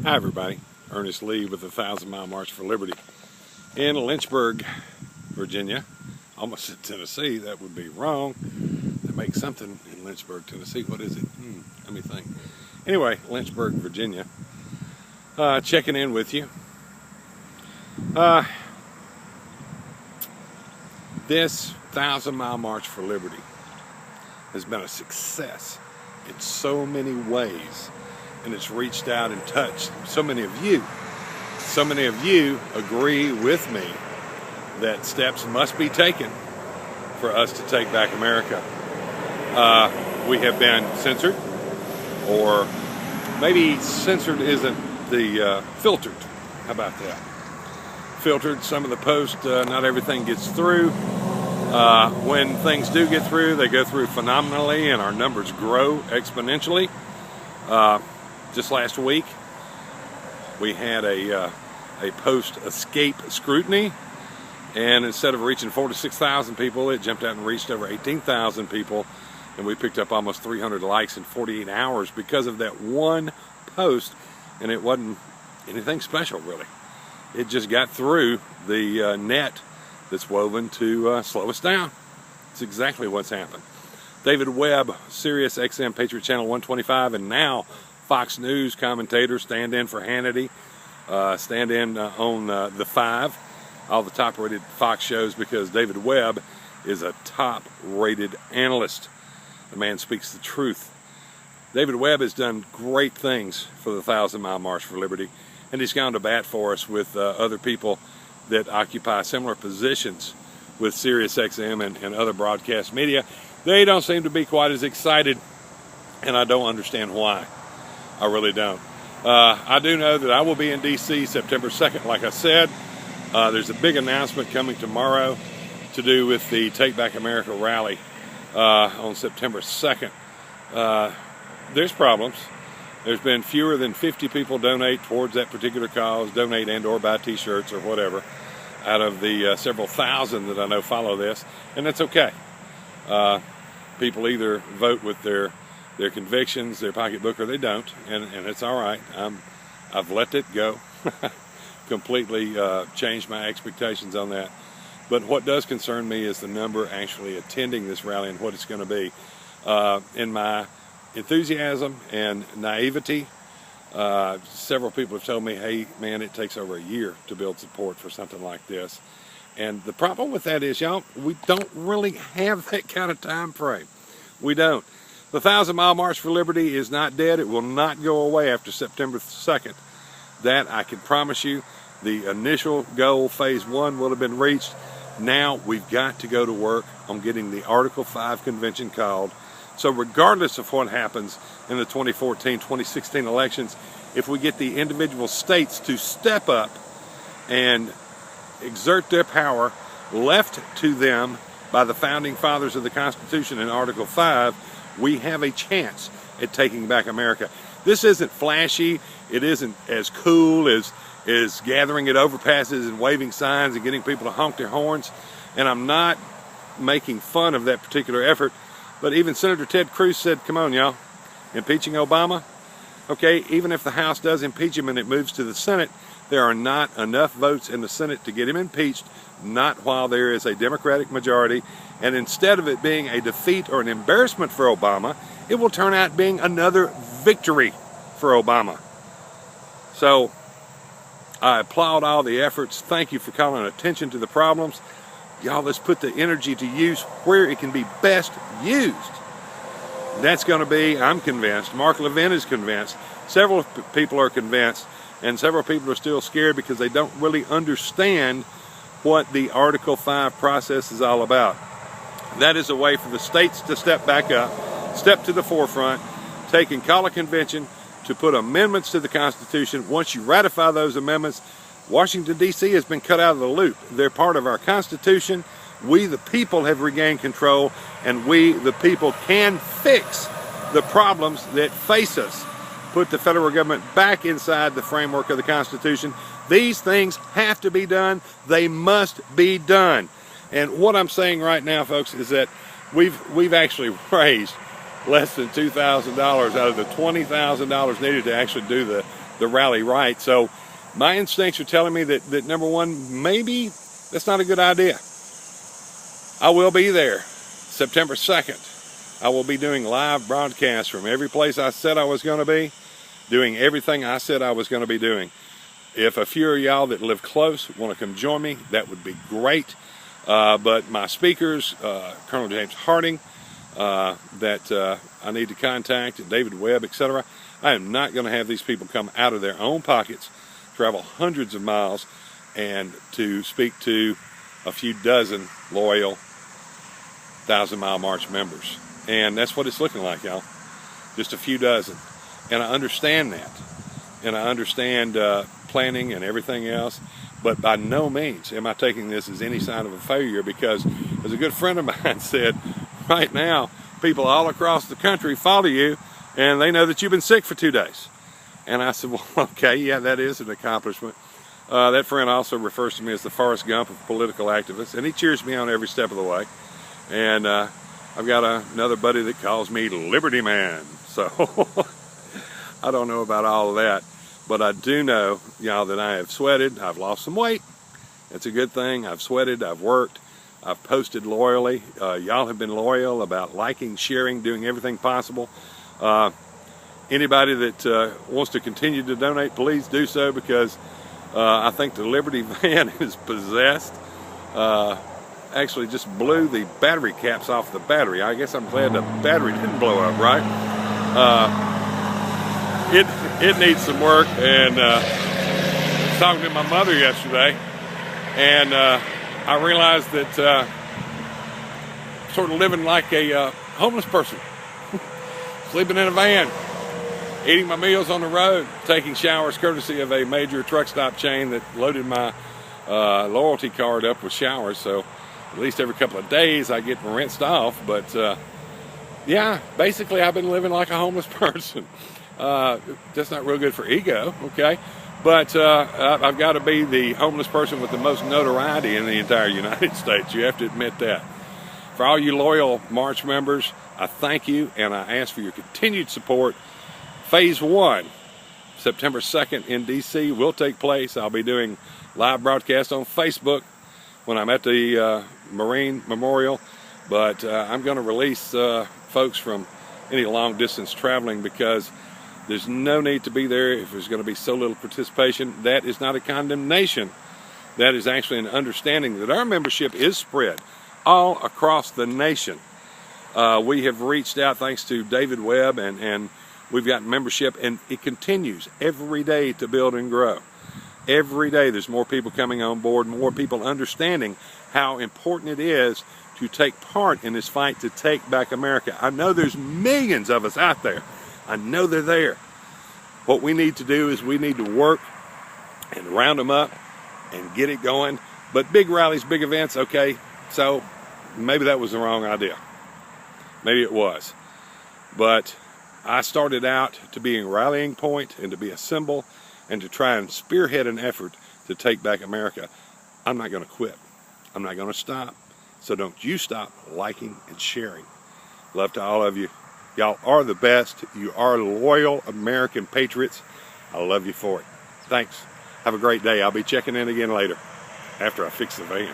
Hi everybody, Ernest Lee with the 1,000 Mile March for Liberty in Lynchburg, Virginia. Almost in Tennessee, that would be wrong. They make something in Lynchburg, Tennessee. What is it? Let me think. Anyway, Lynchburg, Virginia. Checking in with you. This 1,000 Mile March for Liberty has been a success in so many ways. And it's reached out and touched so many of you. So many of you agree with me that steps must be taken for us to take back America. We have been censored, or maybe censored isn't the filtered. How about that? Filtered, some of the posts, not everything gets through. When things do get through, they go through phenomenally and our numbers grow exponentially. Just last week, we had a post escape scrutiny, and instead of reaching 4,000 to 6,000 people, it jumped out and reached over 18,000 people, and we picked up almost 300 likes in 48 hours because of that one post, and it wasn't anything special, really. It just got through the net that's woven to slow us down. It's exactly what's happened. David Webb, Sirius XM Patriot Channel 125, and now Fox News commentator, stand in for Hannity, stand in on The Five, all the top-rated Fox shows, because David Webb is a top-rated analyst. The man speaks the truth. David Webb has done great things for the 1,000 Mile March for Liberty, and he's gone to bat for us with other people that occupy similar positions with Sirius XM and other broadcast media. They don't seem to be quite as excited, and I don't understand why. I really don't. I do know that I will be in D.C. September 2nd, like I said. There's a big announcement coming tomorrow to do with the Take Back America rally on September 2nd. There's problems. There's been fewer than 50 people donate towards that particular cause, donate and or buy t-shirts or whatever, out of the several thousand that I know follow this, and that's okay. People either vote with their convictions, their pocketbook, or they don't, and it's all right. I've let it go. Completely changed my expectations on that. But what does concern me is the number actually attending this rally and what it's going to be. In my enthusiasm and naivety, several people have told me, hey man, it takes over a year to build support for something like this. And the problem with that is, y'all, we don't really have that kind of time frame. We don't. The 1,000 Mile March for Liberty is not dead. It will not go away after September 2nd. That I can promise you. The initial goal, phase 1, will have been reached. Now we've got to go to work on getting the Article 5 convention called. So regardless of what happens in the 2014-2016 elections, if we get the individual states to step up and exert their power left to them by the founding fathers of the Constitution in Article 5, we have a chance at taking back America. This isn't flashy. It isn't as cool as gathering at overpasses and waving signs and getting people to honk their horns. And I'm not making fun of that particular effort. But even Senator Ted Cruz said, come on, y'all, impeaching Obama? Okay, even if the House does impeach him and it moves to the Senate, there are not enough votes in the Senate to get him impeached, not while there is a Democratic majority. And instead of it being a defeat or an embarrassment for Obama, it will turn out being another victory for Obama. So I applaud all the efforts. Thank you for calling attention to the problems. Y'all, let's put the energy to use where it can be best used. That's going to be, I'm convinced, Mark Levin is convinced, several people are convinced, and several people are still scared because they don't really understand what the Article 5 process is all about. That is a way for the states to step back up, step to the forefront, take and call a convention to put amendments to the Constitution. Once you ratify those amendments, Washington, D.C. has been cut out of the loop. They're part of our Constitution. We, the people, have regained control, and we, the people, can fix the problems that face us. Put the federal government back inside the framework of the Constitution. These things have to be done. They must be done. And what I'm saying right now, folks, is that we've actually raised less than $2,000 out of the $20,000 needed to actually do the the rally right. So my instincts are telling me that number one, maybe that's not a good idea. I will be there September 2nd. I will be doing live broadcasts from every place I said I was going to be, doing everything I said I was going to be doing. If a few of y'all that live close want to come join me, that would be great. But my speakers, Colonel James Harding, that I need to contact, David Webb, etc., I am not going to have these people come out of their own pockets, travel hundreds of miles, and to speak to a few dozen loyal 1,000-mile march members. And that's what it's looking like, y'all. Just a few dozen. And I understand that. And I understand planning and everything else. But by no means am I taking this as any sign of a failure, because, as a good friend of mine said, right now, people all across the country follow you, and they know that you've been sick for 2 days. And I said, well, okay, yeah, that is an accomplishment. That friend also refers to me as the Forrest Gump of political activists, and he cheers me on every step of the way. And I've got another buddy that calls me Liberty Man. So I don't know about all of that, but I do know, y'all, that I have sweated. I've lost some weight. It's a good thing. I've sweated. I've worked. I've posted loyally. Y'all have been loyal about liking, sharing, doing everything possible. Anybody that wants to continue to donate, please do so, because I think the Liberty van is possessed. Actually just blew the battery caps off the battery. I guess I'm glad the battery didn't blow up, right? It needs some work. And I was talking to my mother yesterday, and I realized that sort of living like a homeless person, sleeping in a van, eating my meals on the road, taking showers courtesy of a major truck stop chain that loaded my loyalty card up with showers. So at least every couple of days I get rinsed off. But yeah, basically I've been living like a homeless person. That's not real good for ego, okay? But I've got to be the homeless person with the most notoriety in the entire United States. You have to admit that. For all you loyal March members, I thank you, and I ask for your continued support. Phase 1, September 2nd in D.C. will take place. I'll be doing live broadcasts on Facebook when I'm at the Marine Memorial, but I'm going to release folks from any long distance traveling, because there's no need to be there if there's going to be so little participation. That is not a condemnation. That is actually an understanding that our membership is spread all across the nation. We have reached out thanks to David Webb, and we've got membership, and it continues every day to build and grow. Every day there's more people coming on board, more people understanding how important it is to take part in this fight to take back America. I know there's millions of us out there. I know they're there. What we need to do is we need to work and round them up and get it going. But big rallies, big events, okay, so maybe that was the wrong idea. Maybe it was. But I started out to be a rallying point and to be a symbol and to try and spearhead an effort to take back America. I'm not going to quit. I'm not going to stop. So don't you stop liking and sharing. Love to all of you. Y'all are the best. You are loyal American patriots. I love you for it. Thanks. Have a great day. I'll be checking in again later after I fix the van.